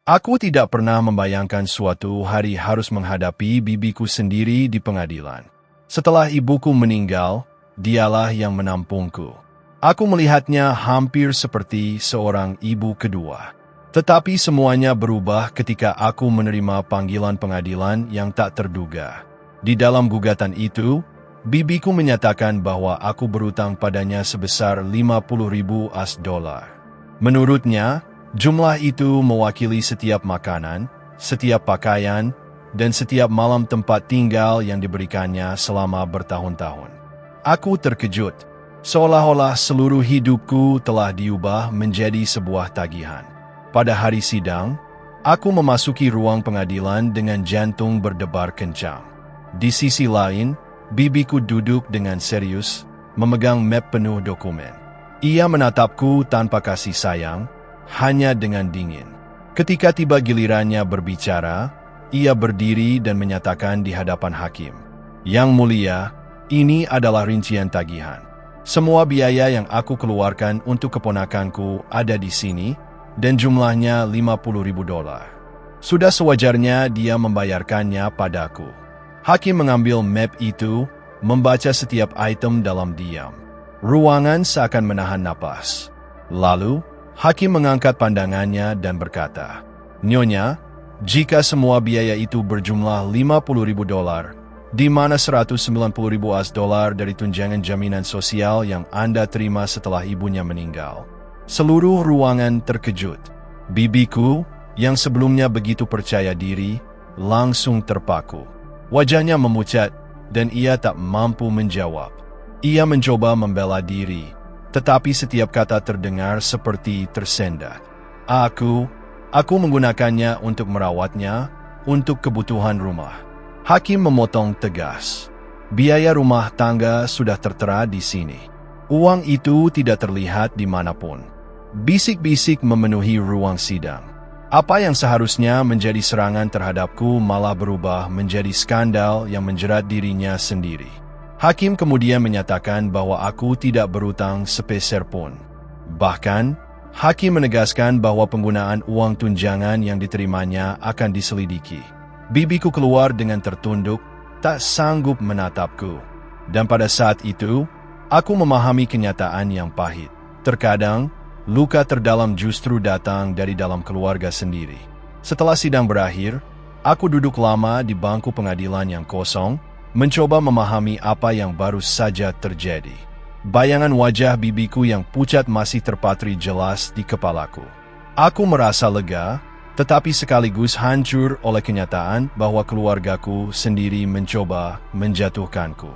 Aku tidak pernah membayangkan suatu hari harus menghadapi bibiku sendiri di pengadilan. Setelah ibuku meninggal, dialah yang menampungku. Aku melihatnya hampir seperti seorang ibu kedua. Tetapi semuanya berubah ketika aku menerima panggilan pengadilan yang tak terduga. Di dalam gugatan itu, bibiku menyatakan bahwa aku berutang padanya sebesar 50.000 US dollar. Menurutnya, jumlah itu mewakili setiap makanan, setiap pakaian, dan setiap malam tempat tinggal yang diberikannya selama bertahun-tahun. Aku terkejut, seolah-olah seluruh hidupku telah diubah menjadi sebuah tagihan. Pada hari sidang, aku memasuki ruang pengadilan dengan jantung berdebar kencang. Di sisi lain, bibiku duduk dengan serius, memegang map penuh dokumen. Ia menatapku tanpa kasih sayang, hanya dengan dingin. Ketika tiba gilirannya berbicara, ia berdiri dan menyatakan di hadapan hakim, "Yang mulia, ini adalah rincian tagihan. Semua biaya yang aku keluarkan untuk keponakanku ada di sini, dan jumlahnya 50.000 dolar. Sudah sewajarnya dia membayarkannya padaku." Hakim mengambil map itu, membaca setiap item dalam diam. Ruangan seakan menahan napas. Lalu, hakim mengangkat pandangannya dan berkata, "Nyonya, jika semua biaya itu berjumlah 50.000 dolar, di mana 190.000 US dolar dari tunjangan jaminan sosial yang Anda terima setelah ibunya meninggal." Seluruh ruangan terkejut. Bibiku, yang sebelumnya begitu percaya diri, langsung terpaku. Wajahnya memucat, dan ia tak mampu menjawab. Ia mencoba membela diri, tetapi setiap kata terdengar seperti tersendat. Aku menggunakannya untuk merawatnya, untuk kebutuhan rumah." Hakim memotong tegas. "Biaya rumah tangga sudah tertera di sini. Uang itu tidak terlihat dimanapun." Bisik-bisik memenuhi ruang sidang. Apa yang seharusnya menjadi serangan terhadapku malah berubah menjadi skandal yang menjerat dirinya sendiri. Hakim kemudian menyatakan bahwa aku tidak berutang sepeser pun. Bahkan, hakim menegaskan bahwa penggunaan uang tunjangan yang diterimanya akan diselidiki. Bibiku keluar dengan tertunduk, tak sanggup menatapku. Dan pada saat itu, aku memahami kenyataan yang pahit. Terkadang, luka terdalam justru datang dari dalam keluarga sendiri. Setelah sidang berakhir, aku duduk lama di bangku pengadilan yang kosong, mencoba memahami apa yang baru saja terjadi. Bayangan wajah bibiku yang pucat masih terpatri jelas di kepalaku. Aku merasa lega, tetapi sekaligus hancur oleh kenyataan bahwa keluargaku sendiri mencoba menjatuhkanku.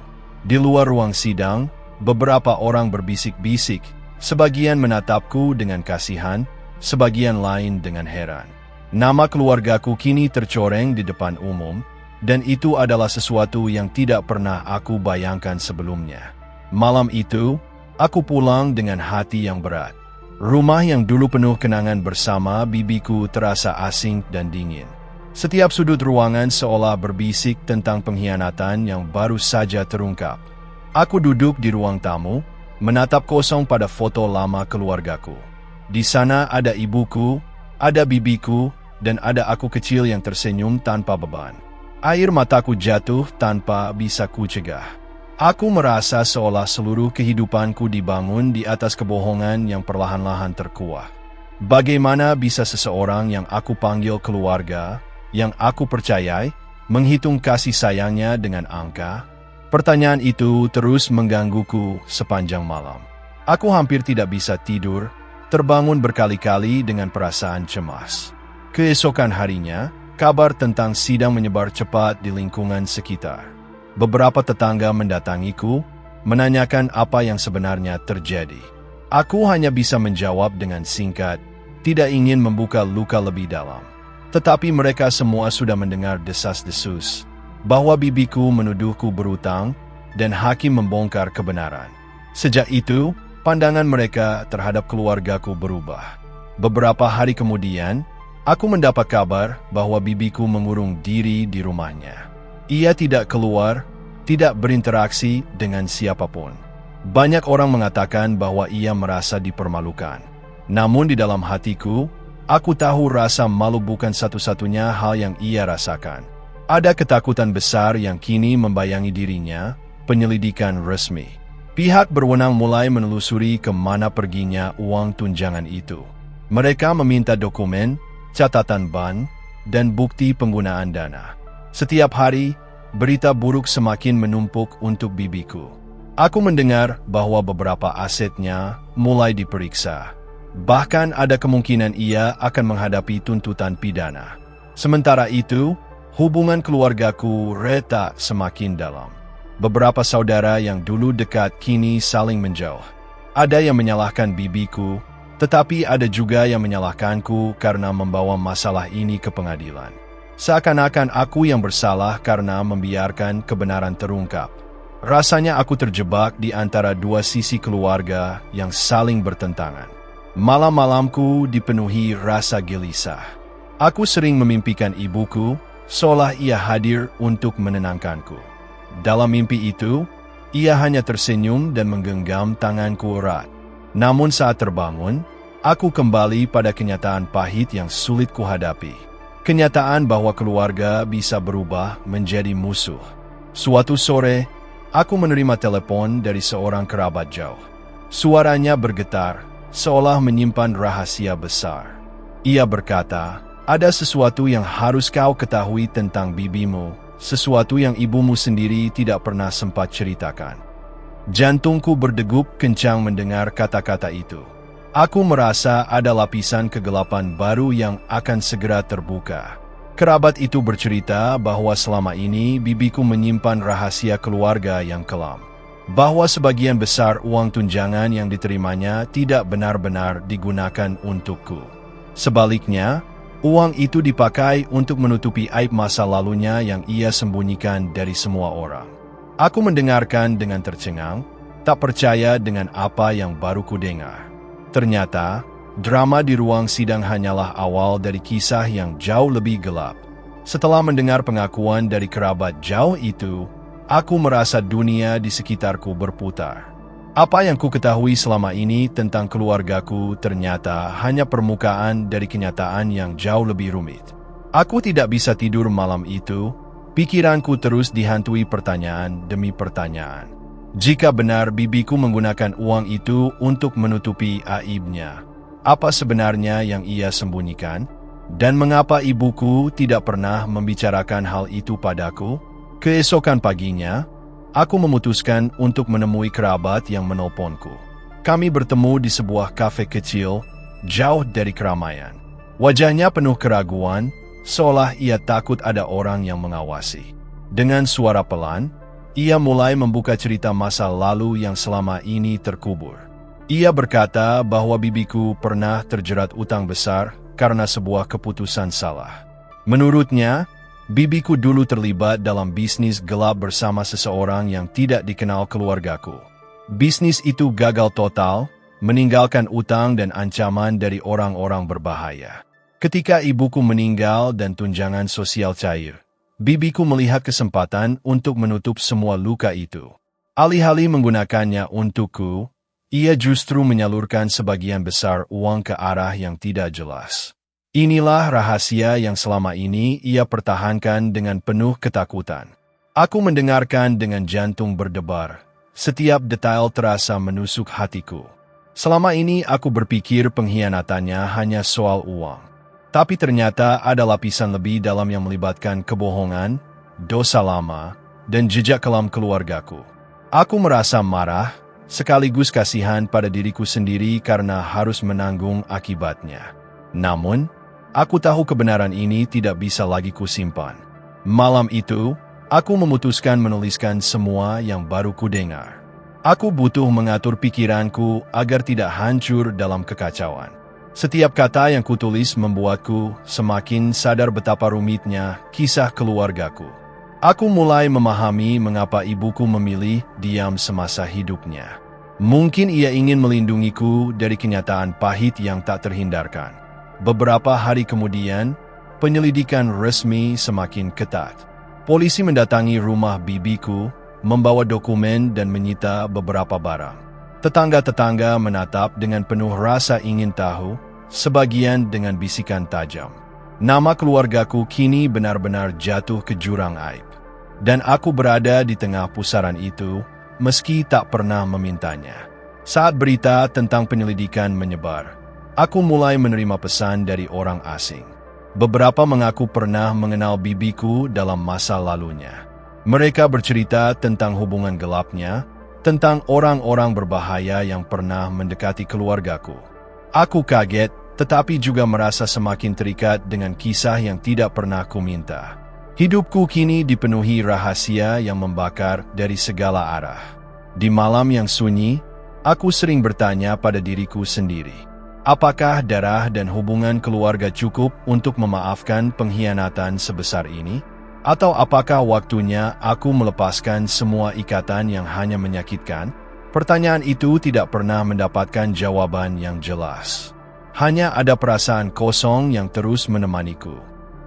Di luar ruang sidang, beberapa orang berbisik-bisik, sebagian menatapku dengan kasihan, sebagian lain dengan heran. Nama keluargaku kini tercoreng di depan umum, dan itu adalah sesuatu yang tidak pernah aku bayangkan sebelumnya. Malam itu, aku pulang dengan hati yang berat. Rumah yang dulu penuh kenangan bersama bibiku terasa asing dan dingin. Setiap sudut ruangan seolah berbisik tentang pengkhianatan yang baru saja terungkap. Aku duduk di ruang tamu, menatap kosong pada foto lama keluargaku. Di sana ada ibuku, ada bibiku, dan ada aku kecil yang tersenyum tanpa beban. Air mataku jatuh tanpa bisa kucegah. Aku merasa seolah seluruh kehidupanku dibangun di atas kebohongan yang perlahan-lahan terkuak. Bagaimana bisa seseorang yang aku panggil keluarga, yang aku percayai, menghitung kasih sayangnya dengan angka? Pertanyaan itu terus menggangguku sepanjang malam. Aku hampir tidak bisa tidur, terbangun berkali-kali dengan perasaan cemas. Keesokan harinya, kabar tentang sidang menyebar cepat di lingkungan sekitar. Beberapa tetangga mendatangiku, menanyakan apa yang sebenarnya terjadi. Aku hanya bisa menjawab dengan singkat, tidak ingin membuka luka lebih dalam. Tetapi mereka semua sudah mendengar desas-desus, bahwa bibiku menuduhku berutang, dan hakim membongkar kebenaran. Sejak itu, pandangan mereka terhadap keluargaku berubah. Beberapa hari kemudian, aku mendapat kabar bahwa bibiku mengurung diri di rumahnya. Ia tidak keluar, tidak berinteraksi dengan siapapun. Banyak orang mengatakan bahwa ia merasa dipermalukan. Namun di dalam hatiku, Aku tahu rasa malu bukan satu-satunya hal yang ia rasakan. Ada ketakutan besar yang kini membayangi dirinya, penyelidikan resmi. Pihak berwenang mulai menelusuri kemana perginya uang tunjangan itu. Mereka meminta dokumen, catatan bank, dan bukti penggunaan dana. Setiap hari, berita buruk semakin menumpuk untuk bibiku. Aku mendengar bahwa beberapa asetnya mulai diperiksa. Bahkan ada kemungkinan ia akan menghadapi tuntutan pidana. Sementara itu, hubungan keluargaku retak semakin dalam. Beberapa saudara yang dulu dekat kini saling menjauh. Ada yang menyalahkan bibiku, tetapi ada juga yang menyalahkanku karena membawa masalah ini ke pengadilan. Seakan-akan aku yang bersalah karena membiarkan kebenaran terungkap. Rasanya aku terjebak di antara dua sisi keluarga yang saling bertentangan. Malam-malamku dipenuhi rasa gelisah. Aku sering memimpikan ibuku, seolah ia hadir untuk menenangkanku. Dalam mimpi itu, ia hanya tersenyum dan menggenggam tanganku erat. Namun saat terbangun, aku kembali pada kenyataan pahit yang sulit kuhadapi. Kenyataan bahwa keluarga bisa berubah menjadi musuh. Suatu sore, aku menerima telepon dari seorang kerabat jauh. Suaranya bergetar, seolah menyimpan rahasia besar. Ia berkata, "Ada sesuatu yang harus kau ketahui tentang bibimu, sesuatu yang ibumu sendiri tidak pernah sempat ceritakan." Jantungku berdegup kencang mendengar kata-kata itu. Aku merasa ada lapisan kegelapan baru yang akan segera terbuka. Kerabat itu bercerita bahwa selama ini bibiku menyimpan rahasia keluarga yang kelam. Bahwa sebagian besar uang tunjangan yang diterimanya tidak benar-benar digunakan untukku. Sebaliknya, uang itu dipakai untuk menutupi aib masa lalunya yang ia sembunyikan dari semua orang. Aku mendengarkan dengan tercengang, tak percaya dengan apa yang baru kudengar. Ternyata, drama di ruang sidang hanyalah awal dari kisah yang jauh lebih gelap. Setelah mendengar pengakuan dari kerabat jauh itu, aku merasa dunia di sekitarku berputar. Apa yang ku ketahui selama ini tentang keluargaku ternyata hanya permukaan dari kenyataan yang jauh lebih rumit. Aku tidak bisa tidur malam itu, pikiranku terus dihantui pertanyaan demi pertanyaan. Jika benar bibiku menggunakan uang itu untuk menutupi aibnya, apa sebenarnya yang ia sembunyikan? Dan mengapa ibuku tidak pernah membicarakan hal itu padaku? Keesokan paginya, aku memutuskan untuk menemui kerabat yang menelponku. Kami bertemu di sebuah kafe kecil, jauh dari keramaian. Wajahnya penuh keraguan, seolah ia takut ada orang yang mengawasi. Dengan suara pelan, ia mulai membuka cerita masa lalu yang selama ini terkubur. Ia berkata bahwa bibiku pernah terjerat utang besar karena sebuah keputusan salah. Menurutnya, bibiku dulu terlibat dalam bisnis gelap bersama seseorang yang tidak dikenal keluargaku. Bisnis itu gagal total, meninggalkan utang dan ancaman dari orang-orang berbahaya. Ketika ibuku meninggal dan tunjangan sosial cair, bibiku melihat kesempatan untuk menutup semua luka itu. Alih-alih menggunakannya untukku, ia justru menyalurkan sebagian besar uang ke arah yang tidak jelas. Inilah rahasia yang selama ini ia pertahankan dengan penuh ketakutan. Aku mendengarkan dengan jantung berdebar. Setiap detail terasa menusuk hatiku. Selama ini aku berpikir pengkhianatannya hanya soal uang. Tapi ternyata ada lapisan lebih dalam yang melibatkan kebohongan, dosa lama, dan jejak kelam keluargaku. Aku merasa marah, sekaligus kasihan pada diriku sendiri karena harus menanggung akibatnya. Namun, aku tahu kebenaran ini tidak bisa lagi kusimpan. Malam itu, aku memutuskan menuliskan semua yang baru kudengar. Aku butuh mengatur pikiranku agar tidak hancur dalam kekacauan. Setiap kata yang kutulis membuatku semakin sadar betapa rumitnya kisah keluargaku. Aku mulai memahami mengapa ibuku memilih diam semasa hidupnya. Mungkin ia ingin melindungiku dari kenyataan pahit yang tak terhindarkan. Beberapa hari kemudian, penyelidikan resmi semakin ketat. Polisi mendatangi rumah bibiku, membawa dokumen dan menyita beberapa barang. Tetangga-tetangga menatap dengan penuh rasa ingin tahu, sebagian dengan bisikan tajam. Nama keluargaku kini benar-benar jatuh ke jurang aib. Dan aku berada di tengah pusaran itu, meski tak pernah memintanya. Saat berita tentang penyelidikan menyebar, aku mulai menerima pesan dari orang asing. Beberapa mengaku pernah mengenal bibiku dalam masa lalunya. Mereka bercerita tentang hubungan gelapnya, tentang orang-orang berbahaya yang pernah mendekati keluargaku. Aku kaget, tetapi juga merasa semakin terikat dengan kisah yang tidak pernah kuminta. Hidupku kini dipenuhi rahasia yang membakar dari segala arah. Di malam yang sunyi, aku sering bertanya pada diriku sendiri, apakah darah dan hubungan keluarga cukup untuk memaafkan pengkhianatan sebesar ini? Atau apakah waktunya aku melepaskan semua ikatan yang hanya menyakitkan? Pertanyaan itu tidak pernah mendapatkan jawaban yang jelas. Hanya ada perasaan kosong yang terus menemaniku.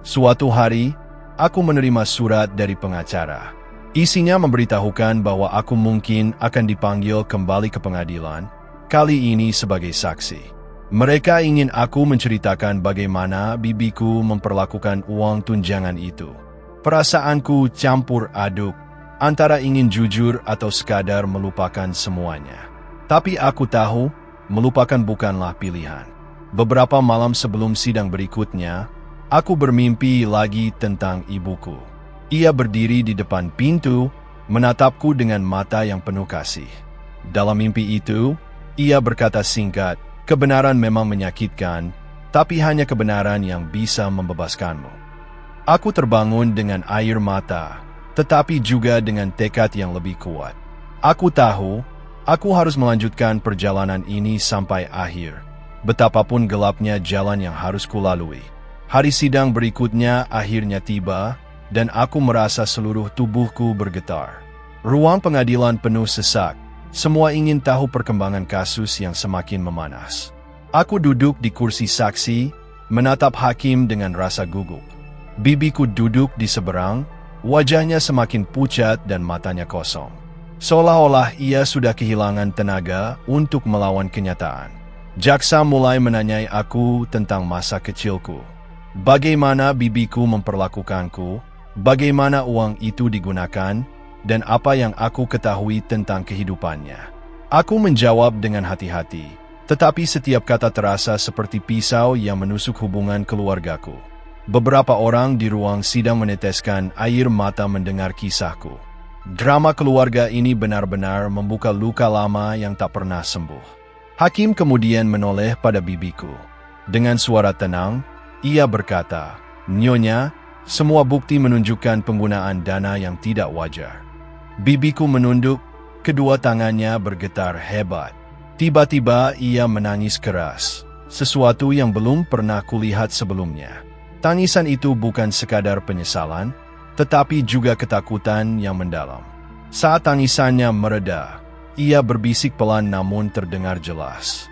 Suatu hari, aku menerima surat dari pengacara. Isinya memberitahukan bahwa aku mungkin akan dipanggil kembali ke pengadilan, kali ini sebagai saksi. Mereka ingin aku menceritakan bagaimana bibiku memperlakukan uang tunjangan itu. Perasaanku campur aduk, antara ingin jujur atau sekadar melupakan semuanya. Tapi aku tahu, melupakan bukanlah pilihan. Beberapa malam sebelum sidang berikutnya, aku bermimpi lagi tentang ibuku. Ia berdiri di depan pintu, menatapku dengan mata yang penuh kasih. Dalam mimpi itu, ia berkata singkat, "Kebenaran memang menyakitkan, tapi hanya kebenaran yang bisa membebaskanmu." Aku terbangun dengan air mata, tetapi juga dengan tekad yang lebih kuat. Aku tahu, aku harus melanjutkan perjalanan ini sampai akhir, betapapun gelapnya jalan yang harus kulalui. Hari sidang berikutnya akhirnya tiba, dan aku merasa seluruh tubuhku bergetar. Ruang pengadilan penuh sesak, semua ingin tahu perkembangan kasus yang semakin memanas. Aku duduk di kursi saksi, menatap hakim dengan rasa gugup. Bibiku duduk di seberang, wajahnya semakin pucat dan matanya kosong. Seolah-olah ia sudah kehilangan tenaga untuk melawan kenyataan. Jaksa mulai menanyai aku tentang masa kecilku. Bagaimana bibiku memperlakukanku, bagaimana uang itu digunakan, dan apa yang aku ketahui tentang kehidupannya. Aku menjawab dengan hati-hati, tetapi setiap kata terasa seperti pisau yang menusuk hubungan keluargaku. Beberapa orang di ruang sidang meneteskan air mata mendengar kisahku. Drama keluarga ini benar-benar membuka luka lama yang tak pernah sembuh. Hakim kemudian menoleh pada bibiku. Dengan suara tenang, ia berkata, "Nyonya, semua bukti menunjukkan penggunaan dana yang tidak wajar." Bibiku menunduk, kedua tangannya bergetar hebat. Tiba-tiba ia menangis keras, sesuatu yang belum pernah kulihat sebelumnya. Tangisan itu bukan sekadar penyesalan, tetapi juga ketakutan yang mendalam. Saat tangisannya mereda, ia berbisik pelan namun terdengar jelas.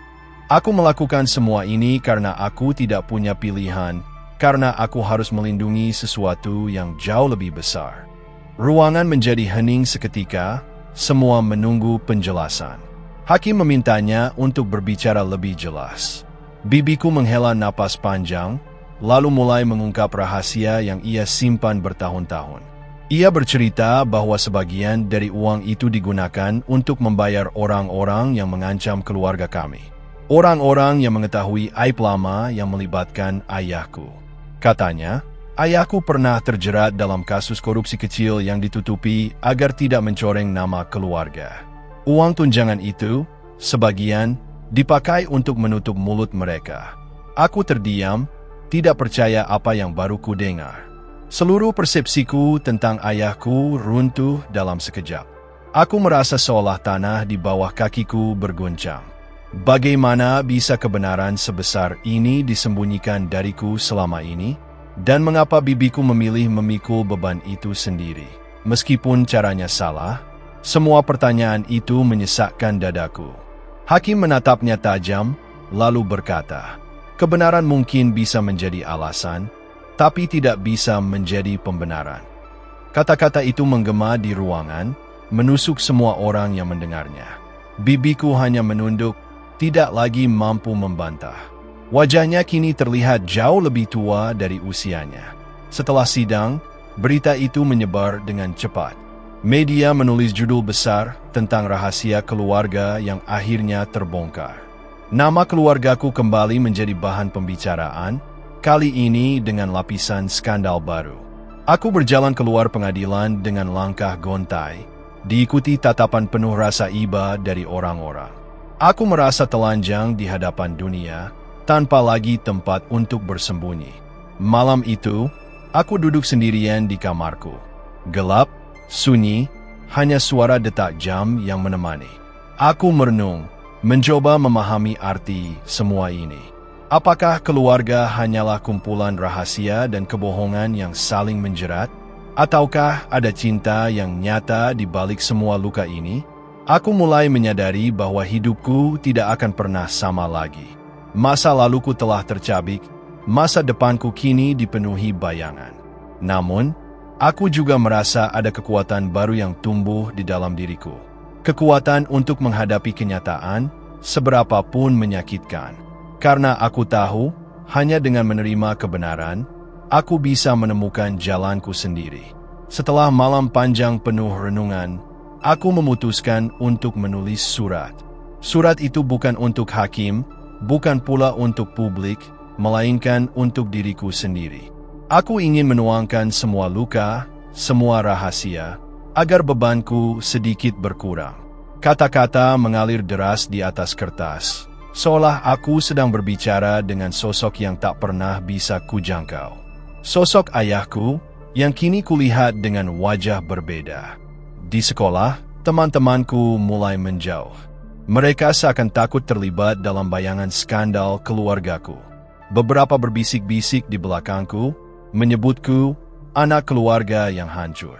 "Aku melakukan semua ini karena aku tidak punya pilihan, karena aku harus melindungi sesuatu yang jauh lebih besar." Ruangan menjadi hening seketika, semua menunggu penjelasan. Hakim memintanya untuk berbicara lebih jelas. Bibiku menghela napas panjang, lalu mulai mengungkap rahasia yang ia simpan bertahun-tahun. Ia bercerita bahwa sebagian dari uang itu digunakan untuk membayar orang-orang yang mengancam keluarga kami. Orang-orang yang mengetahui aib lama yang melibatkan ayahku. Katanya, ayahku pernah terjerat dalam kasus korupsi kecil yang ditutupi agar tidak mencoreng nama keluarga. Uang tunjangan itu, sebagian, dipakai untuk menutup mulut mereka. Aku terdiam, tidak percaya apa yang baru ku dengar. Seluruh persepsiku tentang ayahku runtuh dalam sekejap. Aku merasa seolah tanah di bawah kakiku berguncang. Bagaimana bisa kebenaran sebesar ini disembunyikan dariku selama ini? Dan mengapa bibiku memilih memikul beban itu sendiri? Meskipun caranya salah, semua pertanyaan itu menyesakkan dadaku. Hakim menatapnya tajam, lalu berkata, "Kebenaran mungkin bisa menjadi alasan, tapi tidak bisa menjadi pembenaran." Kata-kata itu menggema di ruangan, menusuk semua orang yang mendengarnya. Bibiku hanya menunduk, tidak lagi mampu membantah. Wajahnya kini terlihat jauh lebih tua dari usianya. Setelah sidang, berita itu menyebar dengan cepat. Media menulis judul besar tentang rahasia keluarga yang akhirnya terbongkar. Nama keluargaku kembali menjadi bahan pembicaraan, kali ini dengan lapisan skandal baru. Aku berjalan keluar pengadilan dengan langkah gontai, diikuti tatapan penuh rasa iba dari orang-orang. Aku merasa telanjang di hadapan dunia, tanpa lagi tempat untuk bersembunyi. Malam itu, aku duduk sendirian di kamarku. Gelap, sunyi, hanya suara detak jam yang menemani. Aku merenung, mencoba memahami arti semua ini. Apakah keluarga hanyalah kumpulan rahasia dan kebohongan yang saling menjerat? Ataukah ada cinta yang nyata di balik semua luka ini? Aku mulai menyadari bahwa hidupku tidak akan pernah sama lagi. Masa laluku telah tercabik, masa depanku kini dipenuhi bayangan. Namun, aku juga merasa ada kekuatan baru yang tumbuh di dalam diriku. Kekuatan untuk menghadapi kenyataan, seberapapun menyakitkan. Karena aku tahu, hanya dengan menerima kebenaran, aku bisa menemukan jalanku sendiri. Setelah malam panjang penuh renungan, aku memutuskan untuk menulis surat. Surat itu bukan untuk hakim, bukan pula untuk publik, melainkan untuk diriku sendiri. Aku ingin menuangkan semua luka, semua rahasia, agar bebanku sedikit berkurang. Kata-kata mengalir deras di atas kertas, seolah aku sedang berbicara dengan sosok yang tak pernah bisa kujangkau. Sosok ayahku yang kini kulihat dengan wajah berbeda. Di sekolah, teman-temanku mulai menjauh. Mereka seakan takut terlibat dalam bayangan skandal keluargaku. Beberapa berbisik-bisik di belakangku, menyebutku anak keluarga yang hancur.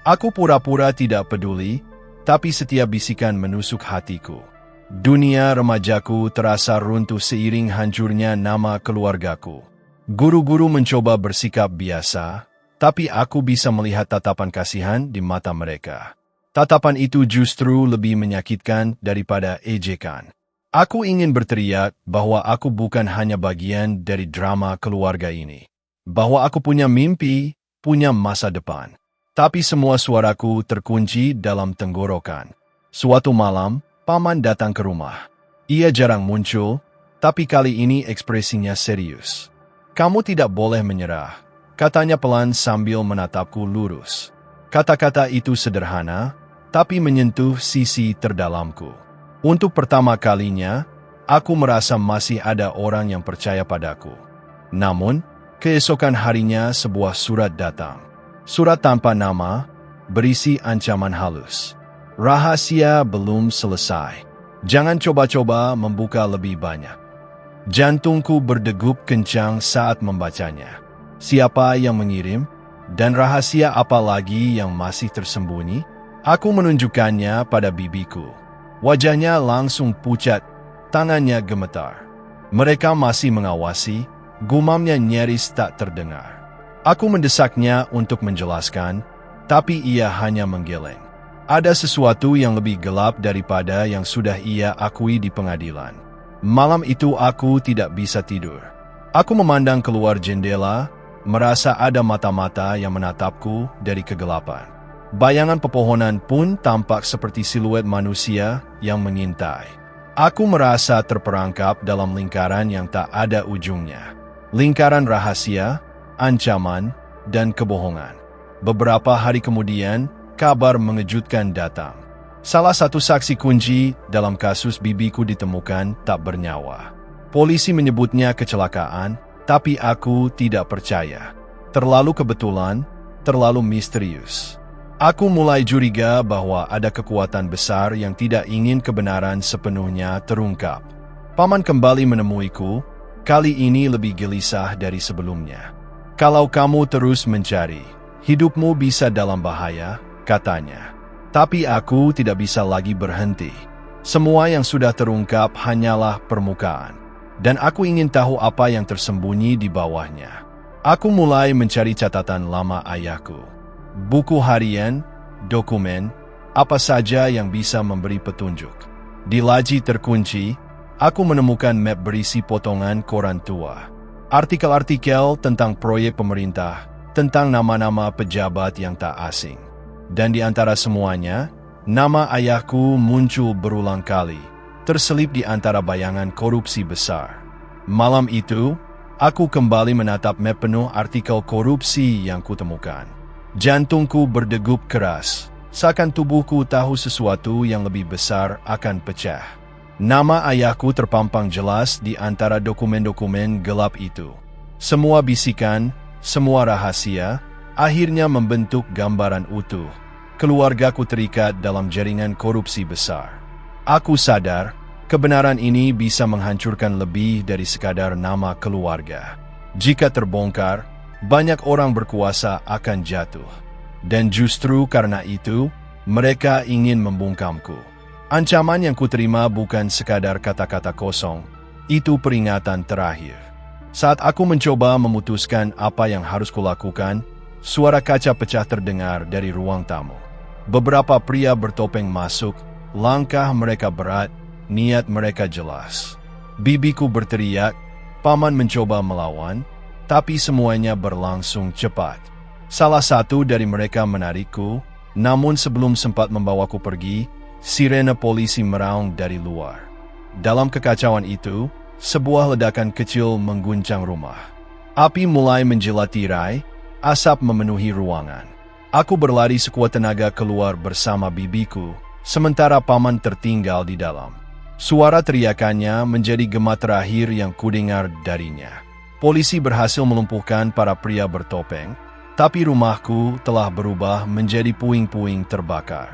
Aku pura-pura tidak peduli, tapi setiap bisikan menusuk hatiku. Dunia remajaku terasa runtuh seiring hancurnya nama keluargaku. Guru-guru mencoba bersikap biasa, tapi aku bisa melihat tatapan kasihan di mata mereka. Tatapan itu justru lebih menyakitkan daripada ejekan. Aku ingin berteriak bahwa aku bukan hanya bagian dari drama keluarga ini. Bahwa aku punya mimpi, punya masa depan. Tapi semua suaraku terkunci dalam tenggorokan. Suatu malam, Paman datang ke rumah. Ia jarang muncul, tapi kali ini ekspresinya serius. "Kamu tidak boleh menyerah," katanya pelan sambil menatapku lurus. Kata-kata itu sederhana, tapi menyentuh sisi terdalamku. Untuk pertama kalinya, aku merasa masih ada orang yang percaya padaku. Namun, keesokan harinya sebuah surat datang. Surat tanpa nama, berisi ancaman halus. Rahasia belum selesai. Jangan coba-coba membuka lebih banyak. Jantungku berdegup kencang saat membacanya. Siapa yang mengirim? Dan rahasia apa lagi yang masih tersembunyi? Aku menunjukkannya pada bibiku. Wajahnya langsung pucat, tangannya gemetar. Mereka masih mengawasi, gumamnya nyaris tak terdengar. Aku mendesaknya untuk menjelaskan, tapi ia hanya menggeleng. Ada sesuatu yang lebih gelap daripada yang sudah ia akui di pengadilan. Malam itu aku tidak bisa tidur. Aku memandang keluar jendela, merasa ada mata-mata yang menatapku dari kegelapan. Bayangan pepohonan pun tampak seperti siluet manusia yang mengintai. Aku merasa terperangkap dalam lingkaran yang tak ada ujungnya. Lingkaran rahasia, ancaman, dan kebohongan. Beberapa hari kemudian, kabar mengejutkan datang. Salah satu saksi kunci dalam kasus bibiku ditemukan tak bernyawa. Polisi menyebutnya kecelakaan, tapi aku tidak percaya. Terlalu kebetulan, terlalu misterius. Aku mulai curiga bahwa ada kekuatan besar yang tidak ingin kebenaran sepenuhnya terungkap. Paman kembali menemuiku, kali ini lebih gelisah dari sebelumnya. "Kalau kamu terus mencari, hidupmu bisa dalam bahaya," katanya. Tapi aku tidak bisa lagi berhenti. Semua yang sudah terungkap hanyalah permukaan. Dan aku ingin tahu apa yang tersembunyi di bawahnya. Aku mulai mencari catatan lama ayahku. Buku harian, dokumen, apa saja yang bisa memberi petunjuk. Di laci terkunci, Aku menemukan map berisi potongan koran tua. Artikel-artikel tentang proyek pemerintah, tentang nama-nama pejabat yang tak asing. Dan di antara semuanya, nama ayahku muncul berulang kali, terselip di antara bayangan korupsi besar. Malam itu, aku kembali menatap map penuh artikel korupsi yang kutemukan. Jantungku berdegup keras, seakan tubuhku tahu sesuatu yang lebih besar akan pecah. Nama ayahku terpampang jelas di antara dokumen-dokumen gelap itu. Semua bisikan, semua rahasia, akhirnya membentuk gambaran utuh. Keluargaku terikat dalam jaringan korupsi besar. Aku sadar, kebenaran ini bisa menghancurkan lebih dari sekadar nama keluarga. Jika terbongkar, banyak orang berkuasa akan jatuh. Dan justru karena itu, mereka ingin membungkamku. Ancaman yang kuterima bukan sekadar kata-kata kosong, itu peringatan terakhir. Saat aku mencoba memutuskan apa yang harus kulakukan, suara kaca pecah terdengar dari ruang tamu. Beberapa pria bertopeng masuk, langkah mereka berat, niat mereka jelas. Bibiku berteriak, paman mencoba melawan, tapi semuanya berlangsung cepat. Salah satu dari mereka menarikku, namun sebelum sempat membawaku pergi, sirene polisi meraung dari luar. Dalam kekacauan itu, sebuah ledakan kecil mengguncang rumah. Api mulai menjelat tirai, asap memenuhi ruangan. Aku berlari sekuat tenaga keluar bersama bibiku, sementara paman tertinggal di dalam. Suara teriakannya menjadi gema terakhir yang kudengar darinya. Polisi berhasil melumpuhkan para pria bertopeng, tapi rumahku telah berubah menjadi puing-puing terbakar.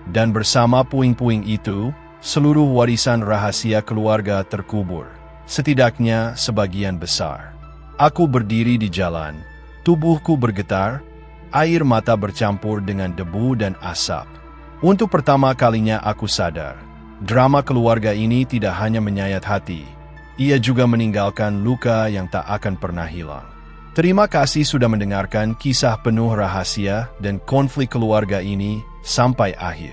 Dan bersama puing-puing itu, seluruh warisan rahasia keluarga terkubur, setidaknya sebagian besar. Aku berdiri di jalan, tubuhku bergetar, air mata bercampur dengan debu dan asap. Untuk pertama kalinya aku sadar, drama keluarga ini tidak hanya menyayat hati, ia juga meninggalkan luka yang tak akan pernah hilang. Terima kasih sudah mendengarkan kisah penuh rahasia dan konflik keluarga ini sampai akhir.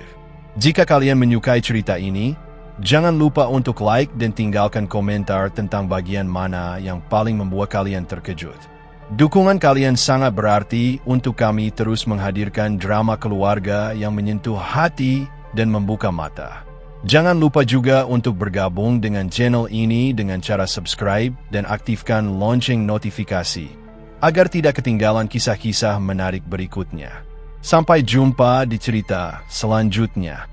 Jika kalian menyukai cerita ini, jangan lupa untuk like dan tinggalkan komentar tentang bagian mana yang paling membuat kalian terkejut. Dukungan kalian sangat berarti untuk kami terus menghadirkan drama keluarga yang menyentuh hati dan membuka mata. Jangan lupa juga untuk bergabung dengan channel ini dengan cara subscribe dan aktifkan lonceng notifikasi, agar tidak ketinggalan kisah-kisah menarik berikutnya. Sampai jumpa di cerita selanjutnya.